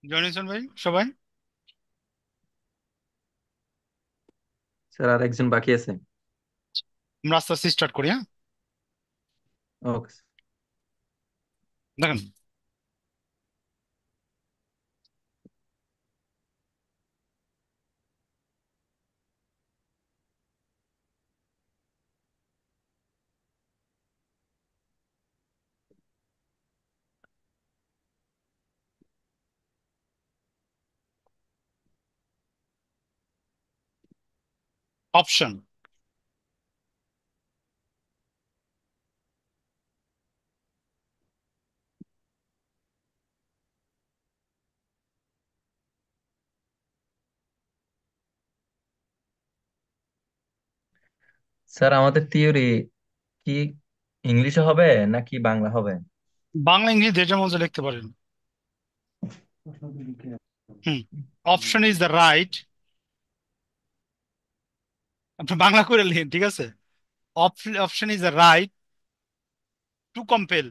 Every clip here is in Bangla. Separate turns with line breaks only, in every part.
জয়েনিসন ভাই সবাই।
স্যার আর একজন বাকি আছে।
আমরা আস্তে আস্তে স্টার্ট করি, হ্যাঁ।
ওকে।
দেখেন, অপশন।
স্যার আমাদের থিওরি কি ইংলিশে হবে নাকি বাংলা হবে?
বাংলা ইংরেজি যেটা মধ্যে লিখতে পারেন। হুম। Option is the right. আপনি বাংলা করে লিখেন, ঠিক আছে। Option is the right to compel,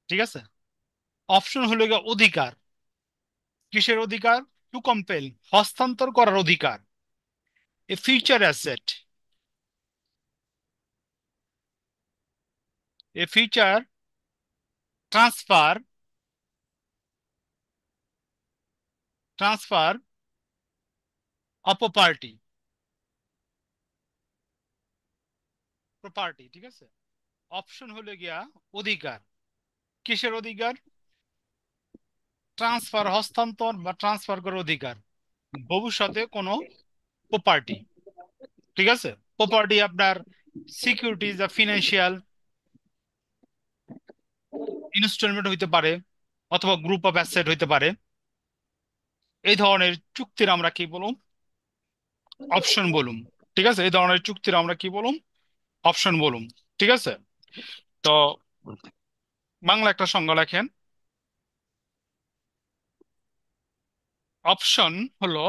ঠিক আছে। অপশন হলো গিয়ে অধিকার। কিসের অধিকার? টু কম্পেল, হস্তান্তর করার অধিকার। এ future asset, A future transfer, transfer of property, property, ঠিক আছে। অপশন হলো গিয়া অধিকার। কিসের অধিকার? ট্রান্সফার, হস্তান্তর বা ট্রান্সফার করার অধিকার। ভবিষ্যতে কোনো প্রপার্টি, ঠিক আছে। প্রপার্টি আপনার সিকিউরিটিজ বা ফিনান্সিয়াল ইনস্টলমেন্ট হইতে পারে, অথবা গ্রুপ অফ অ্যাসেট হইতে পারে। এই ধরনের চুক্তির আমরা কি বলুম? অপশন বলুম, ঠিক আছে। এই ধরনের চুক্তির আমরা কি বলুম? অপশন বলুম, ঠিক আছে। তো বাংলা একটা সংজ্ঞা লেখেন। অপশন হলো,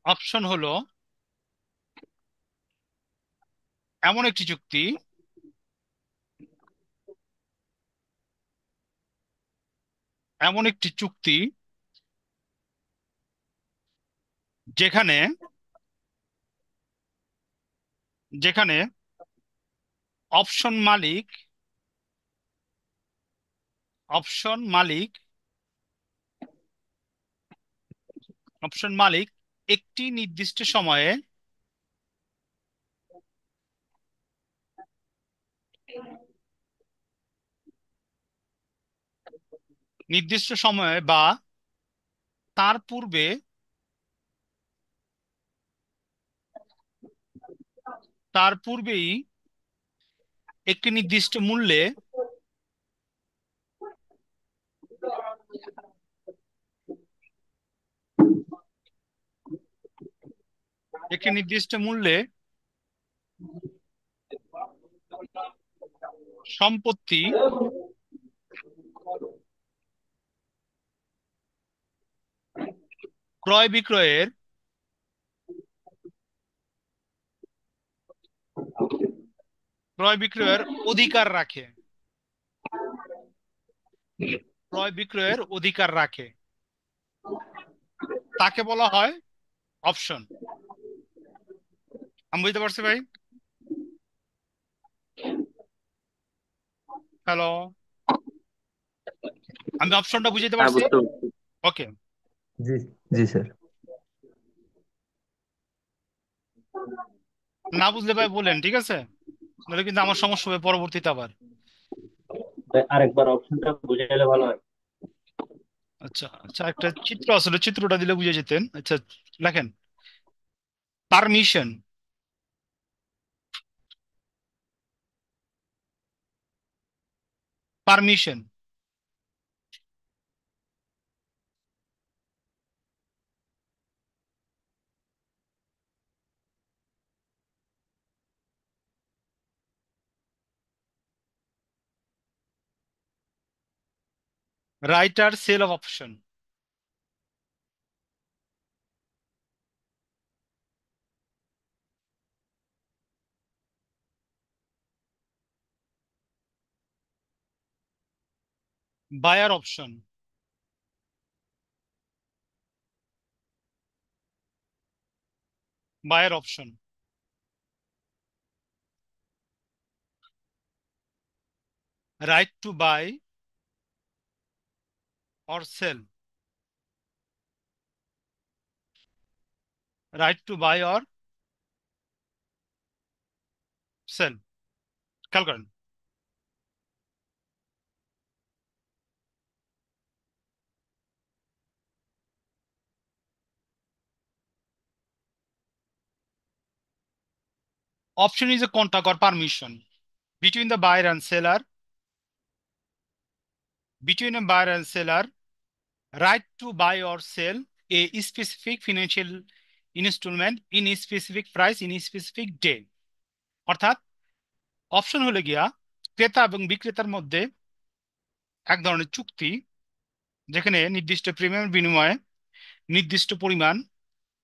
অপশন হলো এমন একটি চুক্তি, এমন একটি চুক্তি যেখানে, যেখানে অপশন মালিক, অপশন মালিক, অপশন মালিক একটি নির্দিষ্ট সময়ে, নির্দিষ্ট সময়ে বা তার পূর্বে, তার পূর্বেই একটি নির্দিষ্ট মূল্যে, একটি নির্দিষ্ট মূল্যে সম্পত্তি ক্রয় বিক্রয়ের, ক্রয় বিক্রয়ের অধিকার রাখে, ক্রয় বিক্রয়ের অধিকার রাখে, তাকে বলা হয় অপশন। আমি বুঝতে পারছি ভাই? হ্যালো, আমি অপশনটা বুঝতে
হ্যাঁ,
পারছি।
বুঝতে পারছি।
ওকে।
জি, জি স্যার।
না বুঝলে ভাই বলেন, ঠিক আছে। নাহলে কিন্তু আমার সমস্যা হবে পরবর্তীতে আবার।
আরেকবার অপশনটা বুঝাইলে ভালো হয়।
আচ্ছা আচ্ছা, একটা চিত্র আসলে, চিত্রটা দিলে বুঝে যেতেন। আচ্ছা, লেখেন। Permission, permission, writer sell of option, buyer option, buyer option, right to buy or sell, right to buy or sell. খেয়াল করেন, option is a contract or permission between the buyer and seller, between a buyer and seller, right to buy or sell a specific financial instrument in a specific price in a specific day। অর্থাৎ অপশন হলে গিয়া ক্রেতা এবং বিক্রেতার মধ্যে এক ধরনের চুক্তি, যেখানে নির্দিষ্ট প্রিমিয়ামের বিনিময়ে নির্দিষ্ট পরিমাণ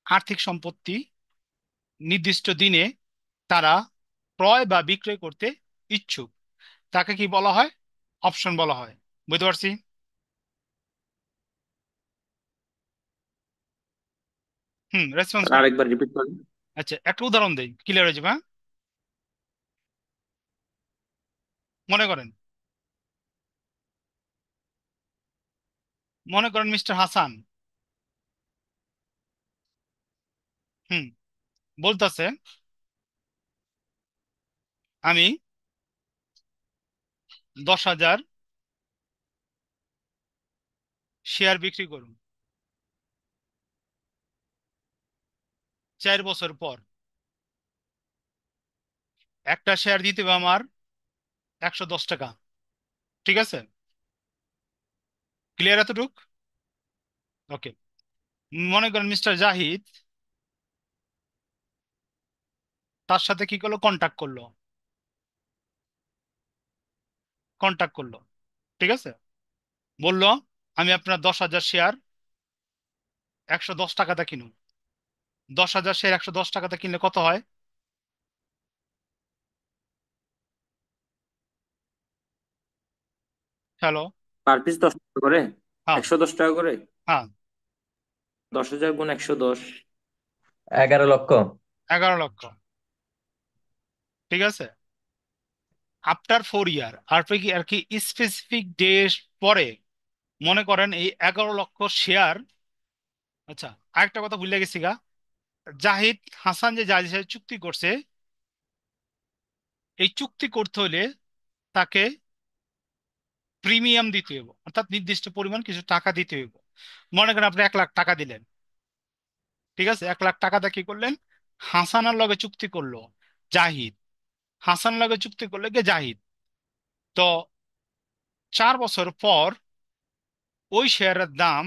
আর্থিক সম্পত্তি নির্দিষ্ট দিনে তারা ক্রয় বা বিক্রয় করতে ইচ্ছুক, তাকে কি বলা হয়? অপশন বলা হয়। বুঝতে পারছি? রেসপন্স করেন।
আরেকবার রিপিট করেন।
আচ্ছা, একটা উদাহরণ দেই, ক্লিয়ার হয়ে যাবে, হ্যাঁ? মনে করেন, মনে করেন মিস্টার হাসান, হুম, বলতেছে আমি 10,000 শেয়ার বিক্রি করুন 4 বছর পর। একটা শেয়ার দিতে হবে আমার 110 টাকা। ঠিক আছে? ক্লিয়ার এতটুক? ওকে। মনে করেন মিস্টার জাহিদ তার সাথে কি করলো, কন্টাক্ট করলো, কন্টাক্ট করলো। ঠিক আছে? বললো আমি আপনার 10,000 শেয়ার 110 টাকাতে কিনুন। 10,000 শেয়ার 110 টাকাতে কিনলে কত হয়? হ্যালো?
পার পিস 10 টাকা করে,
হ্যাঁ,
110 টাকা করে।
হ্যাঁ,
10,000 গুণ 110।
11 লক্ষ।
11 লক্ষ। ঠিক আছে? আফটার 4 ইয়ার আর কি আর কি স্পেসিফিক ডে পরে, মনে করেন এই 11 লক্ষ শেয়ার। আচ্ছা, আরেকটা কথা ভুলে গেছি গা, জাহিদ হাসান যে জাহিদের সাথে চুক্তি করছে, এই চুক্তি করতে হলে তাকে প্রিমিয়াম দিতে হইব, অর্থাৎ নির্দিষ্ট পরিমাণ কিছু টাকা দিতে হইব। মনে করেন আপনি 1 লাখ টাকা দিলেন। ঠিক আছে? 1 লাখ টাকাটা কি করলেন? হাসানের লগে চুক্তি করলো জাহিদ, হাসান লগে চুক্তি করলে কে? জাহিদ। তো 4 বছর পর ওই শেয়ারের দাম,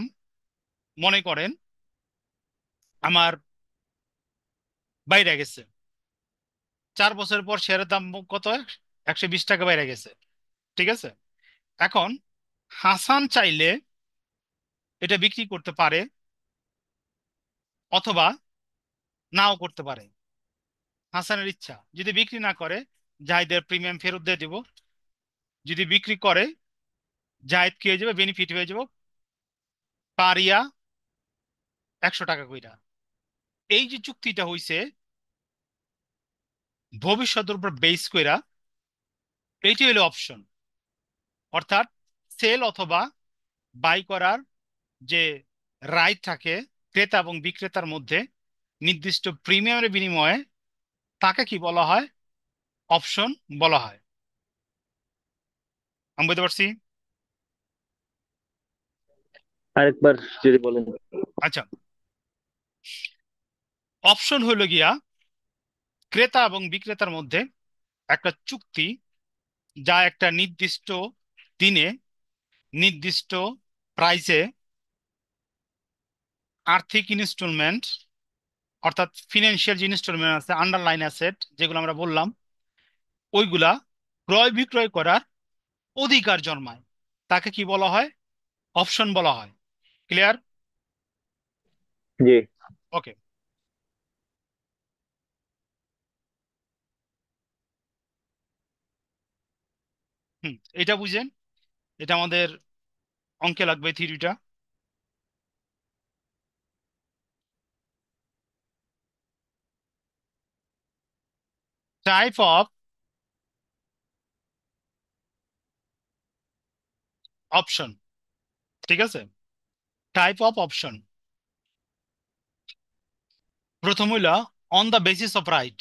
মনে করেন আমার বাইরে গেছে, 4 বছর পর শেয়ারের দাম কত? 120 টাকা বাইরে গেছে। ঠিক আছে? এখন হাসান চাইলে এটা বিক্রি করতে পারে অথবা নাও করতে পারে। হাসানের ইচ্ছা, যদি বিক্রি না করে জাহিদের প্রিমিয়াম ফেরত দিয়ে দিব, যদি বিক্রি করে জাহিদ কি হয়ে যাবে? বেনিফিট হয়ে যাব পারিয়া 100 টাকা কইরা। এই যে চুক্তিটা হইছে ভবিষ্যতের উপর বেস কইরা, এইটি হলো অপশন। অর্থাৎ সেল অথবা বাই করার যে রাইট থাকে ক্রেতা এবং বিক্রেতার মধ্যে নির্দিষ্ট প্রিমিয়ামের বিনিময়ে, তাকে কি বলা হয়? অপশন বলা হয়। আমি বুঝতে পারছি?
আরেকবার যদি বলেন।
আচ্ছা, অপশন হইল গিয়া ক্রেতা এবং বিক্রেতার মধ্যে একটা চুক্তি, যা একটা নির্দিষ্ট দিনে নির্দিষ্ট প্রাইসে আর্থিক ইনস্টলমেন্ট, অর্থাৎ ফিনান্সিয়াল যে ইনস্টলমেন্ট আছে, আন্ডারলাইন অ্যাসেট যেগুলো আমরা বললাম, ওইগুলা ক্রয় বিক্রয় করার অধিকার জন্মায়, তাকে কি বলা হয়? অপশন বলা হয়। ক্লিয়ার?
জি।
ওকে। এটা বুঝেন, এটা আমাদের অঙ্কে লাগবে থিওরিটা। টাইপ অফ অপশন, ঠিক আছে? টাইপ অফ অপশন, প্রথম হইলা on the basis of right.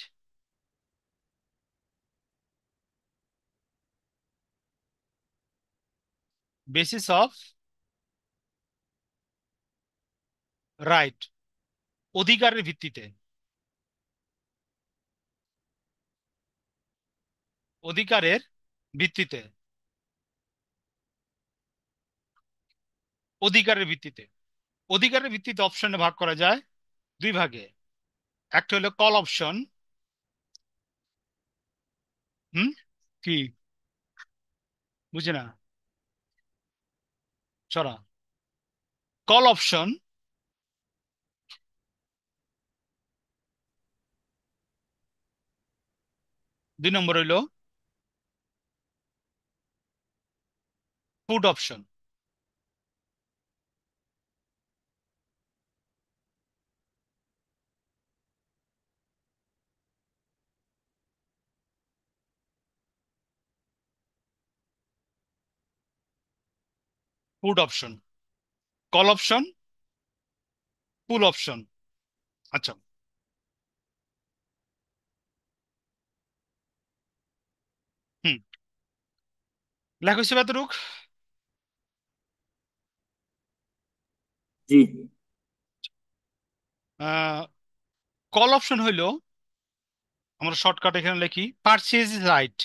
Basis of right, অধিকারের ভিত্তিতে। অধিকারের ভিত্তিতে। অধিকারের ভিত্তিতে। অধিকারের ভিত্তিতে অপশনে ভাগ করা যায় দুই ভাগে। একটা হলো কল অপশন। হুম, কি বুঝে না? সরা। কল অপশন, 2 নম্বর হইলো put option. Put option, call option, pull option. আচ্ছা। হুম, লেখা হচ্ছে এতটুক।
জি।
কল অপশন হইলো, আমরা শর্টকাট এখানে লিখি, purchase right.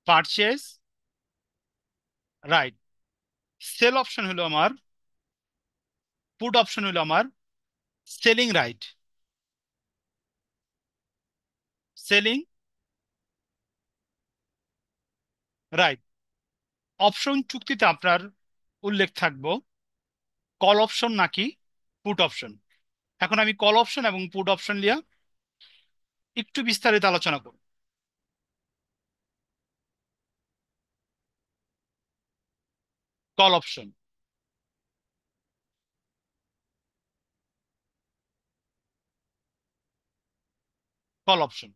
Purchase right. Sell option হলো আমার, পুট অপশন হলো আমার selling right. Selling right. Option চুক্তিতে আপনার উল্লেখ থাকবো কল অপশন নাকি পুট অপশন। এখন আমি কল অপশন এবং পুট অপশন নিয়ে একটু বিস্তারিত আলোচনা করব। Call option. Call option.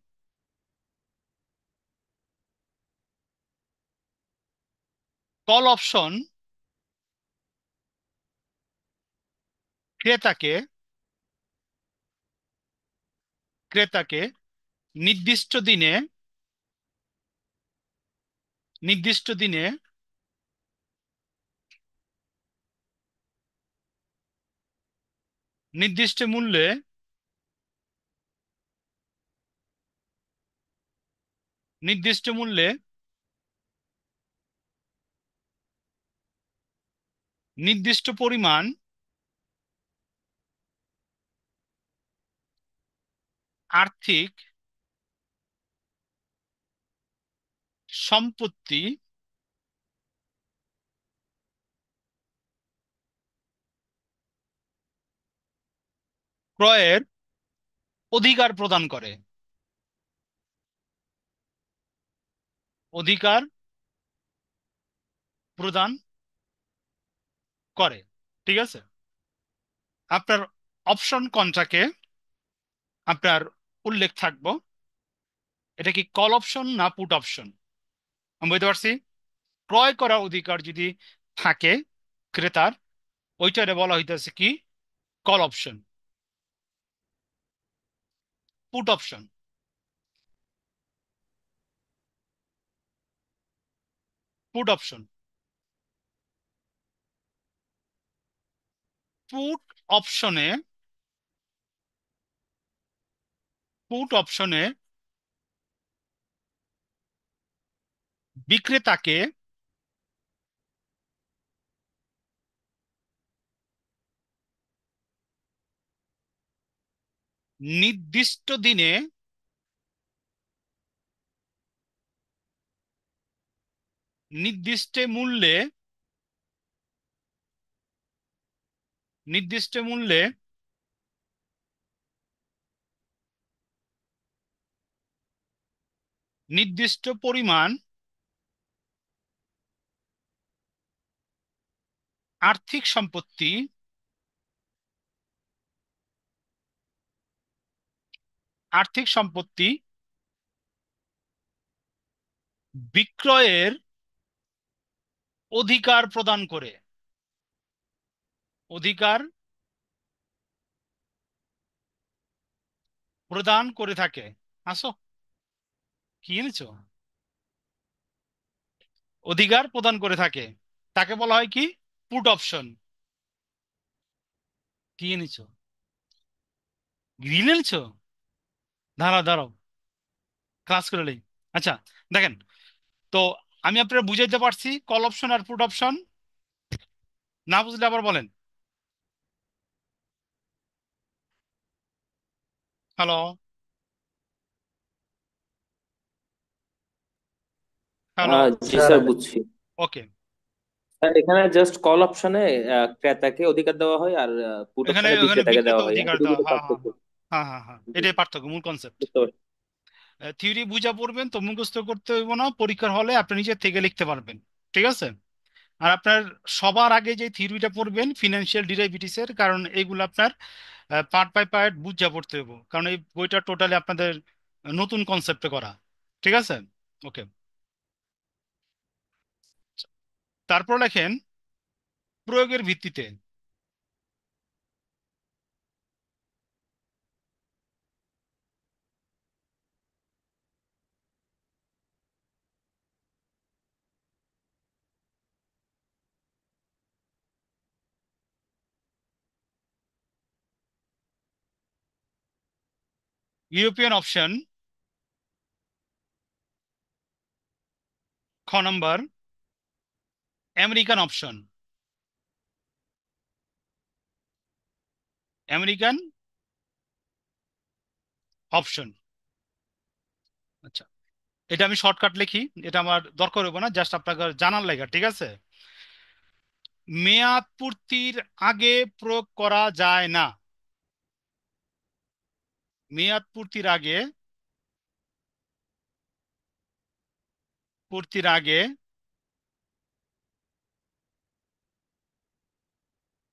Call option ক্রেতাকে, ক্রেতাকে নির্দিষ্ট দিনে, নির্দিষ্ট দিনে নির্দিষ্ট মূল্যে, নির্দিষ্ট মূল্যে নির্দিষ্ট পরিমাণ আর্থিক সম্পত্তি ক্রয়ের অধিকার প্রদান করে। অধিকার প্রদান করে, ঠিক আছে? আপনার অপশন কোনটাকে আপনার উল্লেখ থাকবো, এটা কি কল অপশন না পুট অপশন? আমি বুঝতে পারছি। ক্রয় করার অধিকার যদি থাকে ক্রেতার, ওইটারে বলা হইতেছে কি call option. Put option. Put option. Put অপশনে, পুট অপশনে বিক্রেতাকে নির্দিষ্ট দিনে, নির্দিষ্ট মূল্যে, নির্দিষ্ট মূল্যে নির্দিষ্ট পরিমাণ আর্থিক সম্পত্তি আর্থিক সম্পত্তি বিক্রয়ের অধিকার প্রদান করে, অধিকার প্রদান করে থাকে। আসো, কি এনেছো? অধিকার প্রদান করে থাকে, তাকে বলা হয় কি? Put option. কি এনেছো? গ্রিল এনেছো? দাঁড়াও দাঁড়াও, ক্লাস করে নেই। আচ্ছা, দেখেন তো, আমি আপনারা বুঝাইতে পারছি কল অপশন আর পুট অপশন? না বুঝলে আবার বলেন। হ্যালো? হ্যালো?
জি
স্যার
স্যার, বুঝছি।
ওকে।
স্যার, এখানে জাস্ট কল অপশনে ক্রেতাকে অধিকার দেওয়া হয়, আর পুট
এখানে
অপশনে
এখানে
বিক্রেতাকে
বিক্রেতা
দেওয়া হয়,
অধিকার দেওয়া,
এতটুকু
হ্যাঁ হ্যাঁ
পার্থক্য।
হ্যাঁ। হ্যাঁ হ্যাঁ হ্যাঁ,
জি,
এটাই পার্থক্য, মূল কনসেপ্ট।
বুঝতে পারছি।
থিওরি বুঝা পড়বেন তো মুখস্থ করতে হইব না, পরীক্ষার হলে আপনি নিজে থেকে লিখতে পারবেন। ঠিক আছে? আর আপনার সবার আগে যে থিওরিটা পড়বেন ফিনান্সিয়াল ডিরাইভেটিভস এর, কারণ এগুলো আপনার পার্ট বাই পার্ট বুঝা পড়তে হইব, কারণ এই বইটা টোটালি আপনাদের নতুন কনসেপ্টে করা। ঠিক আছে? ওকে। তারপর লেখেন প্রয়োগের ভিত্তিতে। ইউরোপিয়ান অপশন, খ নম্বর। American option, American option. আচ্ছা, এটা আমি শর্টকাট লিখি, এটা আমার দরকার হবে না, জাস্ট আপনাকে জানার লাগা। ঠিক আছে? মেয়াদ পূর্তির আগে প্রয়োগ করা যায় না। মেয়াদ পূর্তির আগে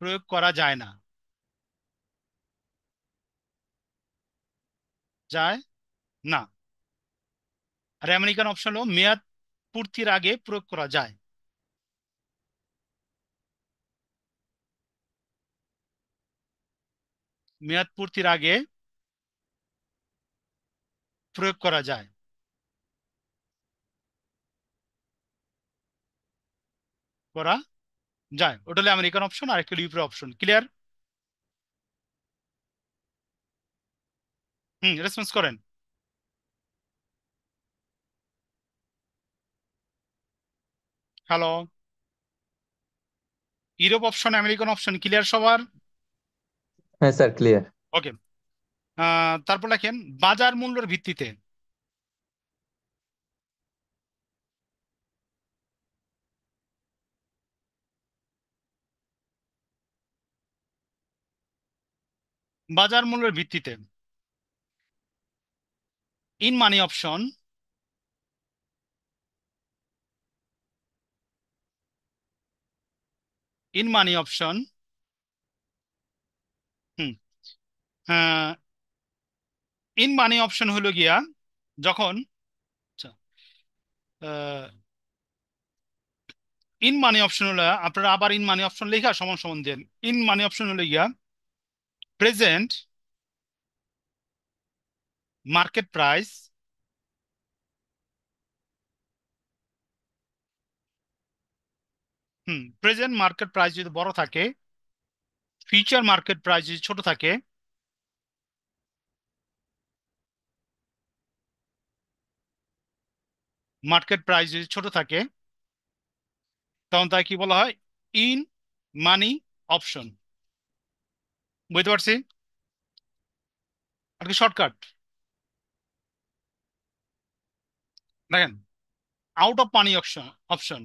প্রয়োগ করা যায় না। যায় না। আর আমেরিকান অপশন হলো মেয়াদ পূর্তির আগে প্রয়োগ করা যায়। মেয়াদ পূর্তির আগে প্রয়োগ করা যায়, করা যায়, ওটা হলো আমেরিকান অপশন আর একটা ইউরোপীয় অপশন। ক্লিয়ার? রেসপন্স করেন। Hello? Europe option, American option clear সবার?
হ্যাঁ স্যার, ক্লিয়ার।
ওকে। তারপর লেখেন বাজার মূল্যের ভিত্তিতে। বাজার মূল্যের ভিত্তিতে। In money option, in money option. Hmm in money option হলো গিয়া যখন, আচ্ছা, ইন মানি অপশন হলো, আপনারা আবার ইন মানি অপশন লেখা সমান সমান দেন। ইন মানি অপশন হলো গিয়া present market price, present market price যদি বড় থাকে, ফিউচার মার্কেট প্রাইস যদি ছোট থাকে, মার্কেট প্রাইস যদি ছোট থাকে, তখন তাকে কি বলা হয়? In money option. বুঝতে পারছি? আর কি শর্টকাট? দেখেন, out of money option,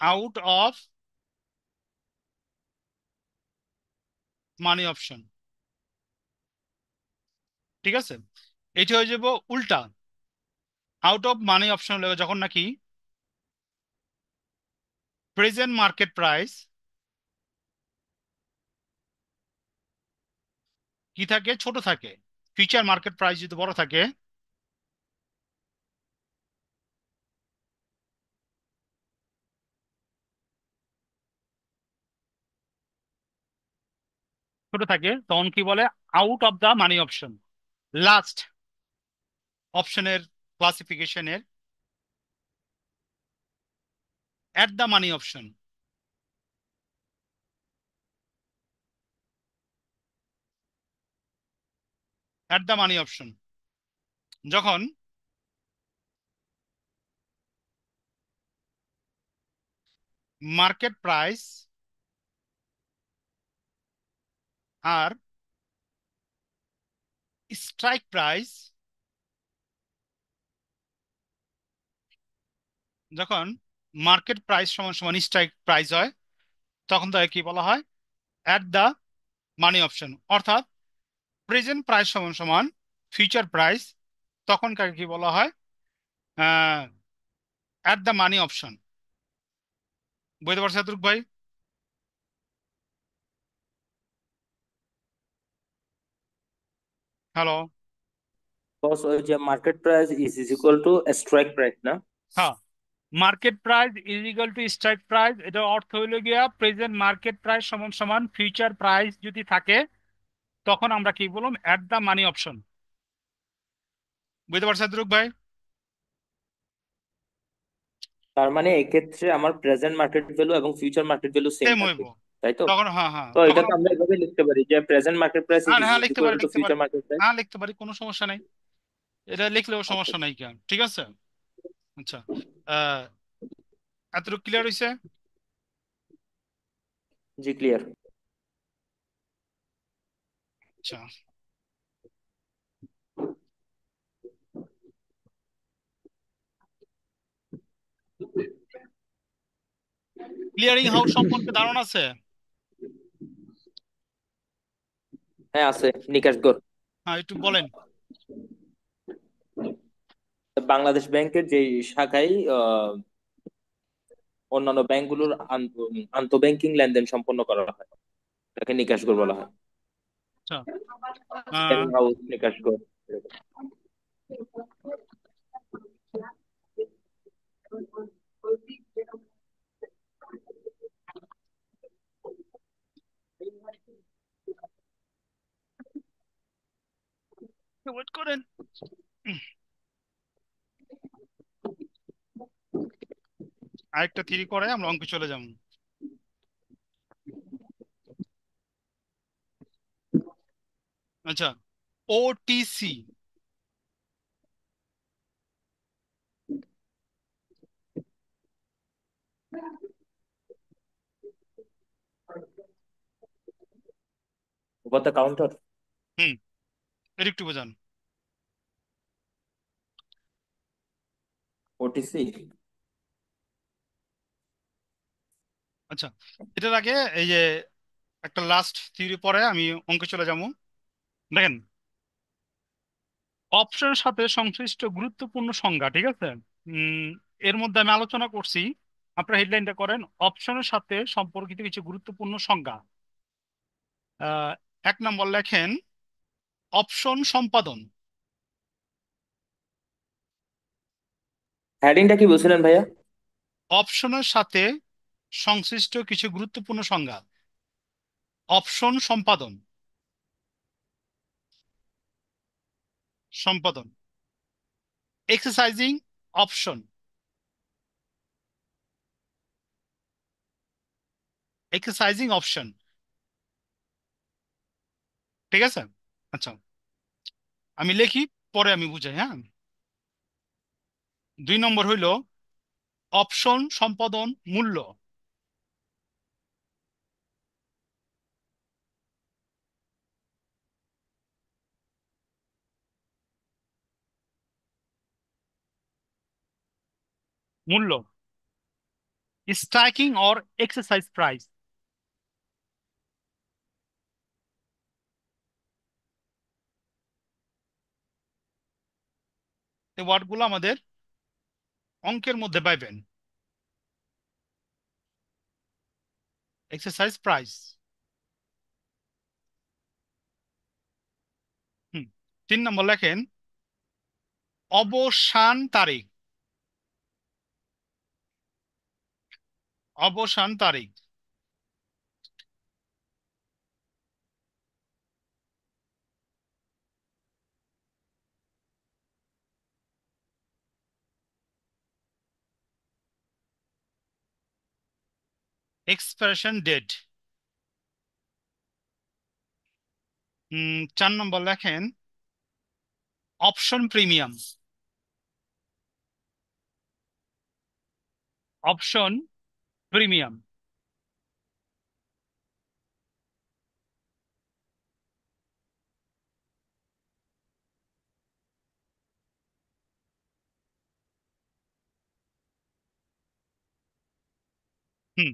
out of money option. ঠিক আছে? এটি হয়ে যাব উল্টা। আউট অফ মানি অপশন হলে যখন নাকি প্রেজেন্ট মার্কেট প্রাইস কি থাকে, ছোট থাকে। ফিউচার মার্কেট প্রাইস যদি বড় থাকে, ছোট থাকে, তখন কি বলে? Out of the money option. Last অপশনের ক্লাসিফিকেশনের at the money option. At the money option যখন মার্কেট প্রাইস আর স্ট্রাইক প্রাইস, যখন মার্কেট প্রাইস সমান সমান স্ট্রাইক প্রাইস হয়, তখন তাকে কি বলা হয়? At the money option. অর্থাৎ প্রেজেন্ট প্রাইস সমান সমান ফিউচার প্রাইস, তখন কাকে কি বলা হয়? At the money option. বুঝতে পারছো এতটুকু ভাই? হ্যালো।
বস, ওই যে market price is equal to strike price না?
হ্যাঁ, market price is equal to strike price, এটা অর্থ হইলো গিয়া প্রেজেন্ট মার্কেট প্রাইস সমান সমান ফিউচার প্রাইস যদি থাকে, তখন আমরা কি বললাম? At the money option. বুঝতে পারছো এতটুকু ভাই?
তার মানে এক্ষেত্রে আমার প্রেজেন্ট মার্কেট ভ্যালু এবং future market value same
same হইব।
থাকবে, তাই তো?
তখন হ্যাঁ হ্যাঁ,
তো এটা
তখন
তো আমরা এভাবে লিখতে পারি যে প্রেজেন্ট মার্কেট প্রাইস
আর
ইজ
হ্যাঁ লিখতে
ইকুয়াল
পারি,
টু
লিখতে পারি।
Future market price.
হ্যাঁ লিখতে পারি, কোনো সমস্যা নেই। এটা লিখলেও
আচ্ছা,
সমস্যা নাই কেন, ঠিক আছে। আচ্ছা, আহ এতটুকু ক্লিয়ার হয়েছে?
জি ক্লিয়ার।
আচ্ছা, ক্লিয়ারিং হাউস সম্পর্কে ধারণা আছে?
হ্যাঁ আছে, নিকাশ গড়।
হ্যাঁ একটু বলেন।
বাংলাদেশ ব্যাংকের যে শাখায় অন্যান্য ব্যাংকগুলোর আন্তঃব্যাংকিং লেনদেন সম্পন্ন করা হয়, তাকে নিকাশ গড় বলা হয়।
আচ্ছা,
ক্লিয়ারিং হাউস, নিকাশ গড়।
ওয়েট করেন। আরেকটা থ্রি করে আমরা অঙ্কে চলে যাবো। আচ্ছা, ওটিসি।
Over the counter.
হুম, এটা একটু বোঝান।
ওটিসি।
আচ্ছা, এটার আগে এই যে একটা লাস্ট থিওরি পরে আমি অঙ্কে চলে যাবো। দেখেন, অপশনের সাথে সংশ্লিষ্ট গুরুত্বপূর্ণ সংজ্ঞা, ঠিক আছে। উম এর মধ্যে আমি আলোচনা করছি। আপনার হেডলাইনটা করেন অপশনের সাথে সম্পর্কিত কিছু গুরুত্বপূর্ণ সংজ্ঞা। আহ, এক নম্বর লেখেন অপশন সম্পাদন।
হেডিংটা কি বলছিলেন ভাইয়া?
অপশনের সাথে সংশ্লিষ্ট কিছু গুরুত্বপূর্ণ সংজ্ঞা। অপশন সম্পাদন, সম্পাদন। এক্সারসাইজিং অপশন, এক্সারসাইজিং অপশন, ঠিক আছে। আচ্ছা, আমি লিখি, পরে আমি বুঝাই, হ্যাঁ। 2 নম্বর হইল অপশন সম্পাদন মূল্য। মূল্য, স্ট্রাইকিং অর এক্সারসাইজ প্রাইস। এই ওয়ার্ডগুলো আমাদের অঙ্কের মধ্যে পাইবেন। Exercise price. হুম। 3 নম্বর লেখেন অবসান তারিখ। অবসান তারিখ। Expiration date. 4 নম্বর লেখেন অপশন প্রিমিয়াম। Option premium. হুম।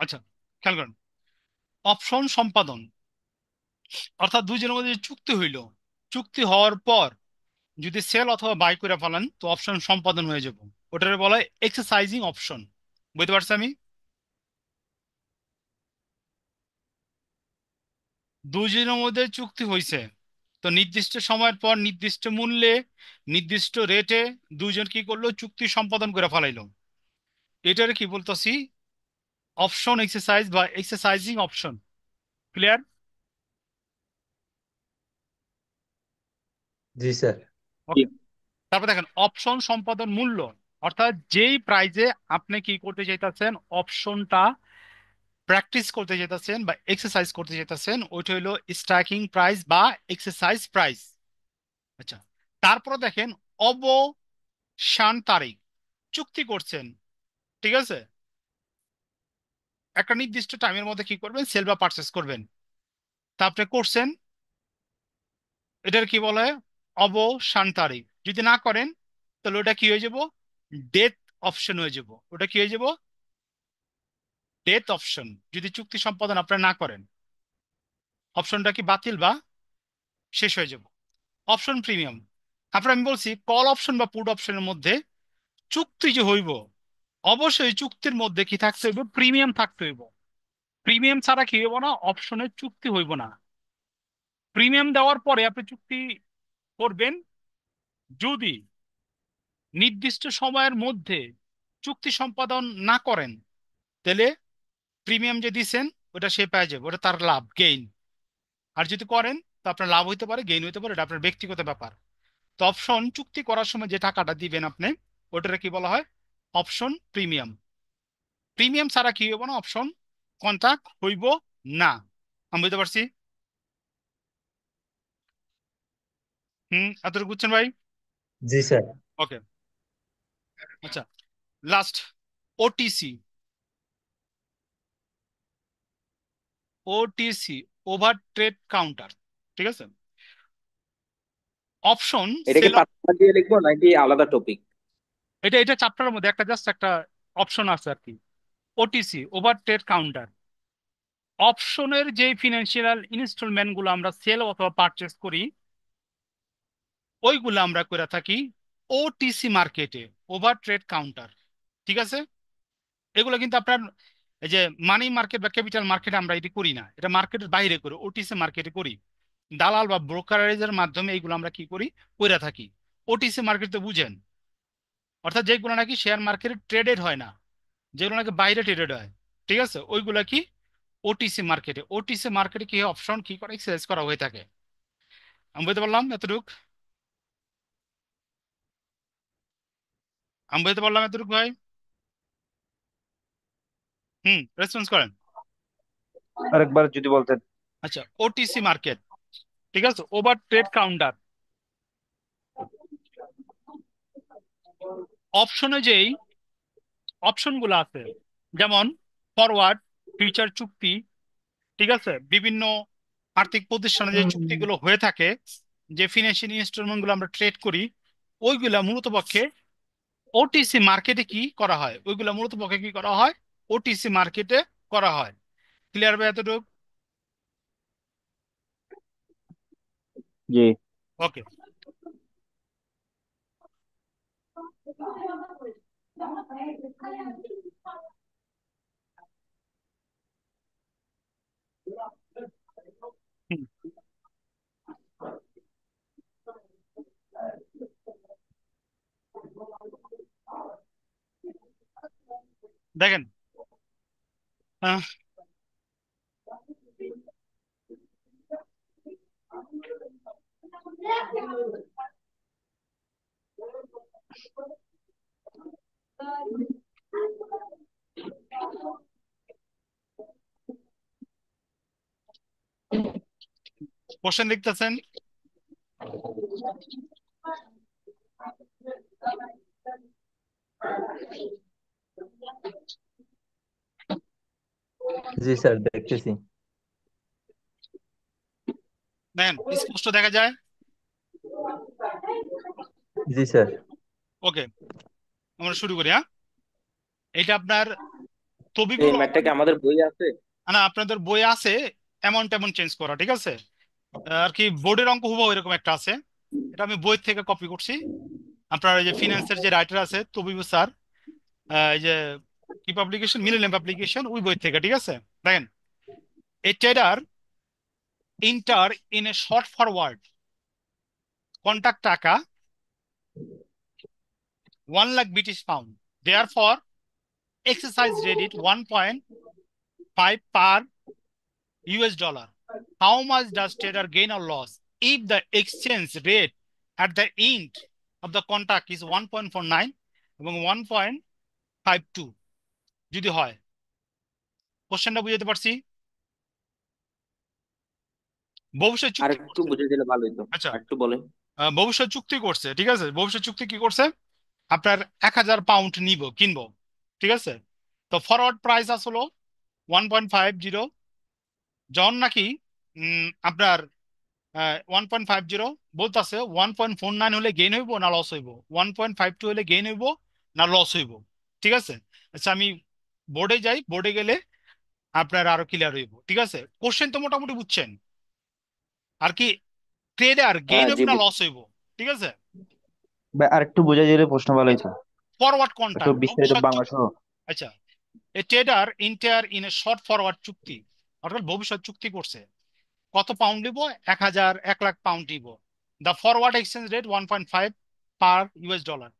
আচ্ছা, খেয়াল করেন। অপশন সম্পাদন অর্থাৎ দুইজনের মধ্যে যে চুক্তি হইল, চুক্তি হওয়ার পর যদি সেল অথবা বাই করে ফেলেন তো অপশন সম্পাদন হয়ে যাব। ওটারে বলা হয় এক্সারসাইজিং অপশন। বুঝতে পারছি আমি? দুইজনের মধ্যে চুক্তি হয়েছে, তো নির্দিষ্ট সময়ের পর নির্দিষ্ট মূল্যে নির্দিষ্ট রেটে দুইজন কি করলো, চুক্তি সম্পাদন করে ফেলাইলো। এটারে কি বলতেছি? অপশন এক্সারসাইজ বা এক্সারসাইজিং অপশন। ক্লিয়ার?
জি স্যার।
জি।
ওকে। তারপর দেখেন অপশন সম্পাদন মূল্য, অর্থাৎ যেই প্রাইজে আপনি কি করতে চাইতেছেন, অপশনটা প্র্যাকটিস করতে যেতেছেন বা এক্সারসাইজ করতে যেতেছেন, ওইটা হইলো স্ট্রাইকিং প্রাইস বা এক্সারসাইজ প্রাইস। আচ্ছা, তারপরে দেখেন অবসান তারিখ। চুক্তি করছেন, ঠিক আছে, একটা নির্দিষ্ট টাইমের মধ্যে কি করবেন, সেল বা পারচেস করবেন। তা আপনি করছেন, এটার কি বলে অবসান তারিখ। যদি না করেন তাহলে ওটা কি হয়ে যাব, ডেথ অপশন হয়ে যাব। ওটা কি হয়ে যাব, ডেথ অপশন। যদি চুক্তি সম্পাদন আপনারা না করেন, অপশনটা কি বাতিল বা শেষ হয়ে যাব। অপশন প্রিমিয়াম, তারপরে আমি বলছি কল অপশন বা পুট অপশনের মধ্যে চুক্তি যে হইব, অবশ্যই চুক্তির মধ্যে কি থাকতে হইব, প্রিমিয়াম থাকতে হইব। প্রিমিয়াম ছাড়া কি হইব না, অপশনের চুক্তি হইব না। প্রিমিয়াম দেওয়ার পরে আপনি চুক্তি করবেন, যদি নির্দিষ্ট সময়ের মধ্যে চুক্তি সম্পাদন না করেন তাহলে প্রিমিয়াম যে দিছেন ওটা সে পেয়ে যাবে, ওটা তার লাভ, গেইন। আর যদি করেন তো আপনার লাভ হইতে পারে, গেইন হইতে পারে, এটা আপনার ব্যক্তিগত ব্যাপার। তো অপশন চুক্তি করার সময় যে টাকাটা দিবেন আপনি, ওটাকে কি বলা হয়, অপশন প্রিমিয়াম। প্রিমিয়াম ছাড়া কি হইব না, অপশন কন্ট্রাক্ট হইব না। আমি বুঝতে পারছি? এতটুকু বুঝছেন ভাই?
জি স্যার।
ওকে। আচ্ছা, last OTC. OTC, over trade counter. ঠিক আছে, অপশন
এটা কি
সেল।
পাতা দিয়ে লিখবো নাকি আলাদা টপিক?
এটা এটা চ্যাপ্টারের মধ্যে একটা জাস্ট একটা অপশন আছে আর কি। OTC, over trade counter. অপশনের যে ফিনান্সিয়াল ইনস্টলমেন্ট গুলো আমরা সেল অথবা পারচেস করি, ওইগুলো আমরা করে থাকি ওটিসি মার্কেটে, ওভার ট্রেড কাউন্টার। ঠিক আছে, এগুলো কিন্তু আপনার এই যে মানি মার্কেট বা ক্যাপিটাল মার্কেটে আমরা এটি করি না, এটা মার্কেটের বাইরে করি, ওটিসি মার্কেটে করি। দালাল বা ব্রোকারেজের মাধ্যমে এইগুলো আমরা কি করি, করে থাকি। ওটিসি মার্কেট তো বুঝেন, অর্থাৎ যেগুলো নাকি শেয়ার মার্কেটে ট্রেডেড হয় না, যেগুলো নাকি বাইরে ট্রেডেড হয়, ঠিক আছে, ওইগুলা কি ওটিসি মার্কেটে। ওটিসি মার্কেটে কি অপশন কি করে এক্সারসাইজ করা হয়ে থাকে। আমি বলতে পারলাম এতটুক? আমি বলতে পারলাম এতটুক ভাই? রেসপন্স করেন।
আরেকবার যদি বলতেন।
আচ্ছা, ওটিসি মার্কেট, ঠিক আছে, ওভার ট্রেড কাউন্টার। অপশনে যেই অপশনগুলো আছে, যেমন ফরওয়ার্ড, ফিউচার চুক্তি, ঠিক আছে, বিভিন্ন আর্থিক প্রতিষ্ঠানে যে চুক্তিগুলো হয়ে থাকে, যে ফিনান্সিয়াল ইনস্ট্রুমেন্ট গুলো আমরা ট্রেড করি, ওইগুলা মূলত পক্ষে ওটিসি মার্কেটে কি করা হয়, ওইগুলা মূলত পক্ষে কি করা হয়, ওটিসি মার্কেটে করা হয়। ক্লিয়ার ভাই এতটুকু?
জি।
ওকে। হুম, দেখেন কোশ্চেন দেখতেছেন?
জি স্যার, দেখতেছি।
দেখেন স্পষ্ট দেখা যায়।
জি স্যার।
ওকে, আমরা শুরু করি। হ্যাঁ, এটা আপনার
এই
তবিবুর
ম্যাথটা কি আমাদের বই আছে?
না, আপনাদের বই আছে। এমন তেমন চেঞ্জ করা, ঠিক আছে। আর কি বোর্ডের অঙ্ক হুবহু এরকম একটা আছে। এটা আমি বই থেকে কপি করছি। আপনার এই যে ফিনান্সের যে রাইটার আছে তবিবু স্যার, এই যে কি পাবলিকেশন, মিলেনিয়াম পাবলিকেশন, ওই বই থেকে, ঠিক আছে। দেখেন, a trader enter in a short forward contract টাকা 1 lakh British pound, there for exercise rate 1.5 per US dollar. How much does trader gain or loss if the exchange rate at the end of the contract is 1.49 এবং 1.52 যদি হয়? কোশ্চেনটা বুঝতে পারছি? ভবিষ্যৎ
আর
চুক্তি
একটু
করছে।
বুঝে দিলে ভালো হতো।
আচ্ছা,
আর একটু বলেন।
ভবিষ্যৎ চুক্তি করছে, ঠিক আছে। ভবিষ্যৎ চুক্তি কি করছে? আপনার 1,000 পাউন্ড নিব, কিনবো, ঠিক আছে। তো ফরওয়ার্ড প্রাইস আসলো 1.50, যখন নাকি আপনার 1.50 বলতেছে 1.49 হলে গেইন হইব না লস হইব, 1.52 হলে গেইন হইব না লস হইব, ঠিক আছে। আচ্ছা, আমি বোর্ডে যাই, বোর্ডে গেলে আপনার আরো ক্লিয়ার হইব, ঠিক আছে। কোশ্চেন তো মোটামুটি বুঝছেন আর কি। ট্রেডার গেইন
হ্যাঁ
হইব
জি
না লস
বুঝছি।
হইব, ঠিক আছে।
ভাই আর একটু বুঝাই দিলে প্রশ্ন ভালো হইতো।
ফরওয়ার্ড
একটু
কন্ট্রাক্ট,
বিস্তারিত
ভবিষ্যৎ
বাংলা
চুক্তি।
সহ।
আচ্ছা, এ trader enter in a short forward চুক্তি, অর্থাৎ ভবিষ্যৎ চুক্তি করছে। কত পাউন্ড দিব? 1,000, 1 লাখ পাউন্ড দিব। The forward exchange rate 1.5 per US dollar.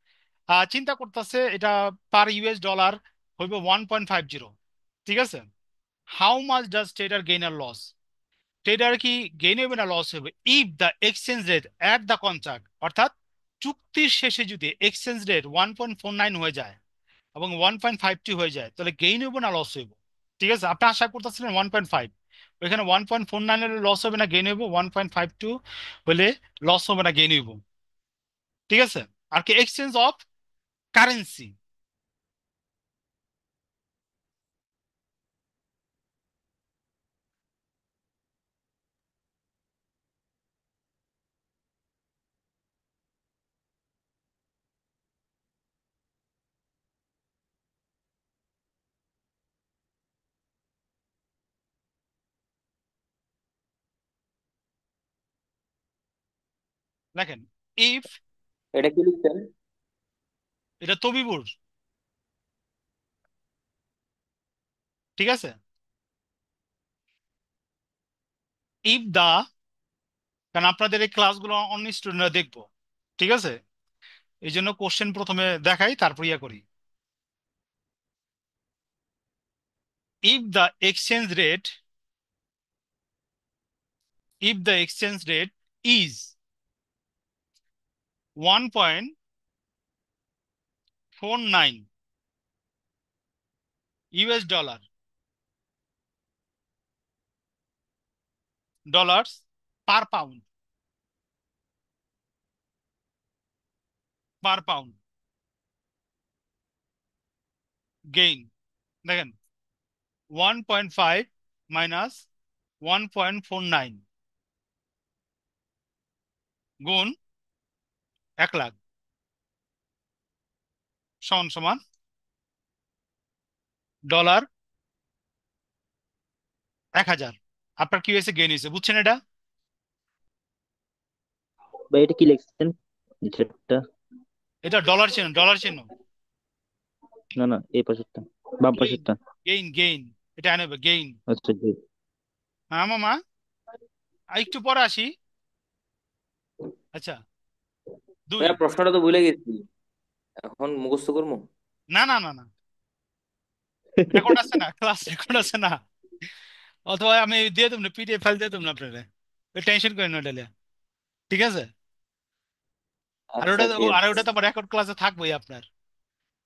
চিন্তা করতেছে এটা পার ইউএস ডলার হইবে 1.50, ঠিক আছে। How much does trader gain আর লস? ট্রেডার কি গেইন হবে না লস হবে if the exchange rate at the contract, অর্থাৎ চুক্তির শেষে যদি এক্সচেঞ্জ রেট 1.49 হয়ে যায় এবং 1.52 হয়ে যায়, তাহলে গেইন হইব না লস হইব? ঠিক আছে, আপনি আশা করতেছিলেন 1.5, ওইখানে 1.49 হলে লস হবে না গেইন হইব, 1.52 হলে লস হবে না গেইন হইব, ঠিক আছে। আর কি এক্সচেঞ্জ অফ কারেন্সি। দেখেন, ইফ,
এটা কি লিখছেন?
এটা তবিবুর, ঠিক আছে। ইফ দা, কারণ আপনাদের এই ক্লাসগুলো অন্য স্টুডেন্টরা দেখবো, ঠিক আছে। এই জন্য কোশ্চেন প্রথমে দেখাই, তারপর ইয়া করি। If the exchange rate, if the exchange rate is 1.49 US dollar, dollars per pound, per pound gain. দেখেন, 1.5 মাইনাস 1.49 গুণ 1 লাখ সমান সমান ডলার 1,000। আপনার কি হয়েছে? গেইন হয়েছে, বুঝছেন এটা?
ভাই এটা কি লিখছেন নিচেরটা?
এটা ডলার চিহ্ন, ডলার চিহ্ন।
না না, এই পাশেরটা, বাম
গেইন,
পাশেরটা।
Gain, gain. এটা আনবে গেইন।
আচ্ছা জি।
হ্যাঁ মামা, আর একটু পরে আসি। আচ্ছা, দুই।
ভাইয়া প্রশ্নটা তো ভুলে গেছি, এখন মুখস্থ করবো।
না না না না, রেকর্ড আছে না, ক্লাস রেকর্ড আছে না। অথবা আমি দিয়ে দেবো না, পিডিএফ ফাইল দিয়ে দেবো না আপনারা, টেনশন করেন না ওটা নিয়ে। ঠিক আছে। আর
আচ্ছা
ওটা,
ঠিক
আর
আছে।
ওটা তো আমার রেকর্ড ক্লাসে থাকবোই আপনার।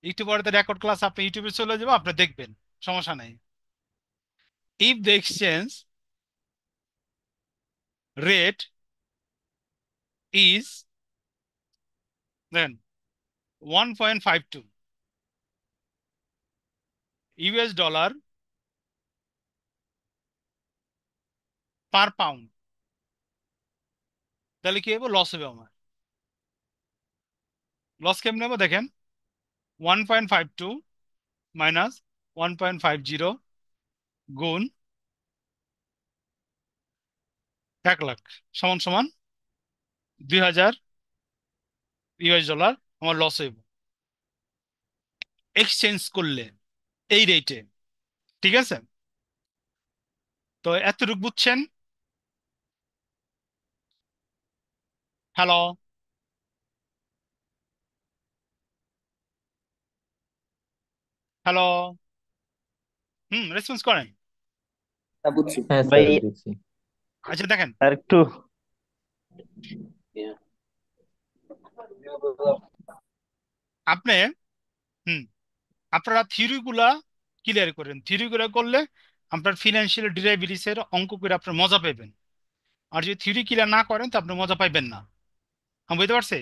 একটু পরে তো রেকর্ড ক্লাস আপনি ইউটিউবে চলে যাবো, আপনি দেখবেন, সমস্যা নাই। If the exchange rate is then 1.52 US dollar per pound, তাহলে কি হবে? লস হবে আমার। লস কেমনে হবে দেখেন, 1.52 মাইনাস 1.50 গুণ 1 লাখ সমান সমান 2,000 ইউএস ডলার আমার লস হইব এক্সচেঞ্জ করলে এই রেটে। ঠিক আছে, তো এতটুকু বুঝছেন? Hello, hello. রেসপন্স করেন।
না বুঝছি।
হ্যাঁ
ভাই
স্যার, দেখছি।
আচ্ছা দেখেন,
আর একটু।
আপনি, হুম আপনারা থিওরি গুলা ক্লিয়ার করেন। থিওরি গুলা করলে আপনার ফিনান্সিয়াল ডিরাইভেটিভস এর অঙ্ক করে আপনার মজা পাবেন। আর যদি থিওরি ক্লিয়ার না করেন তো আপনি মজা পাইবেন না। আমি বুঝতে পারছি।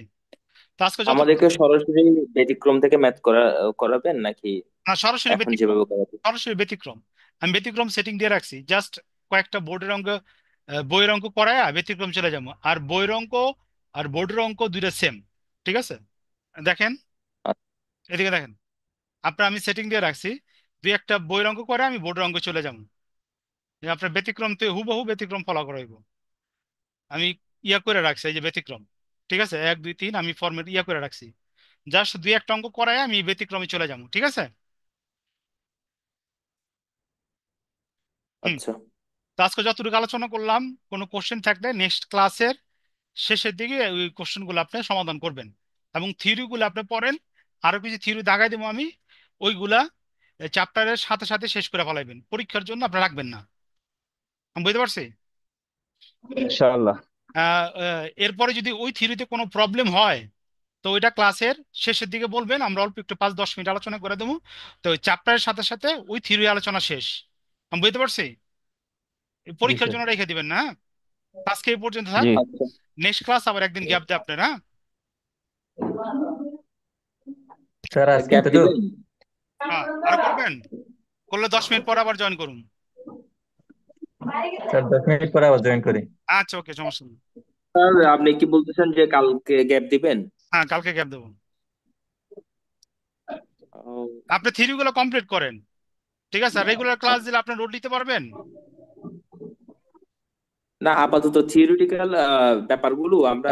তো আজকে যতটুকু,
আমাদেরকে সরাসরি ব্যতিক্রম থেকে ম্যাথ করাবেন নাকি
না সরাসরি
এখন
ব্যতিক্রম,
যেভাবে করাবেন?
সরাসরি ব্যতিক্রম। আমি ব্যতিক্রম সেটিং দিয়ে রাখছি, জাস্ট কয়েকটা বোর্ডের অঙ্ক, বইয়ের অঙ্ক করায় ব্যতিক্রম চলে যাবো। আর বইয়ের অঙ্ক আর বোর্ডের অঙ্ক দুইটা সেম। ঠিক আছে, দেখেন, এদিকে দেখেন, আপনার আমি সেটিং দিয়ে রাখছি, দুই একটা বইয়ের অঙ্ক করে আমি বোর্ডের অঙ্ক চলে যাবো। যে আপনার ব্যতিক্রম তো হুবহু ব্যতিক্রম ফলো করাইব। আমি ইয়া করে রাখছি, এই যে ব্যতিক্রম। ঠিক আছে, 1 2 3 আমি ফর্মেট ইয়া করে রাখছি, জাস্ট দুই একটা অঙ্ক করায় আমি ব্যতিক্রমে চলে যাবো। ঠিক আছে। হুম।
আচ্ছা
তো আজকে যতটুকু আলোচনা করলাম, কোনো কোশ্চেন থাকলে নেক্সট ক্লাসের শেষের দিকে ওই কোশ্চেনগুলো আপনি সমাধান করবেন, এবং থিওরিগুলো আপনি পড়েন। আরো কিছু থিওরি দাগাই দেবো আমি, ওইগুলা চ্যাপ্টারের সাথে সাথে শেষ করে ফেলাইবেন, পরীক্ষার জন্য আপনি রাখবেন না। আমি বুঝতে পারছি।
ইনশাআল্লাহ।
এরপরে যদি ওই থিওরিতে কোনো প্রবলেম হয় তো ওইটা ক্লাসের শেষের দিকে বলবেন, আমরা অল্প একটু 5 10 মিনিট আলোচনা করে দেবো। তো ওই চ্যাপ্টারের সাথে সাথে ওই থিওরি আলোচনা শেষ। আমি বুঝতে পারছি। এই
জি
পরীক্ষার
স্যার।
জন্য রেখে দিবেন না, হ্যাঁ? আজকে এই পর্যন্ত থাক।
জি।
আচ্ছা।
নেক্সট ক্লাস আবার একদিন গ্যাপ দেয় আপনার, হ্যাঁ?
স্যার আজকে
গ্যাপ
এতটুক।
দিবেন?
হ্যাঁ, আর করবেন, করলে 10 মিনিট পর আবার জয়েন করুন।
স্যার 10 মিনিট পরে আবার জয়েন করি।
আচ্ছা, ওকে, সমস্যা নেই।
স্যার আপনি কি বলতেছেন যে কালকে গ্যাপ দিবেন?
হ্যাঁ, কালকে গ্যাপ দেবো।
ও,
আপনি থিওরিগুলো কমপ্লিট করেন। ঠিক আছে, আর রেগুলার ক্লাস দিলে আপনি নোট নিতে পারবেন।
না আপাতত থিওরিটিক্যাল ব্যাপারগুলো আমরা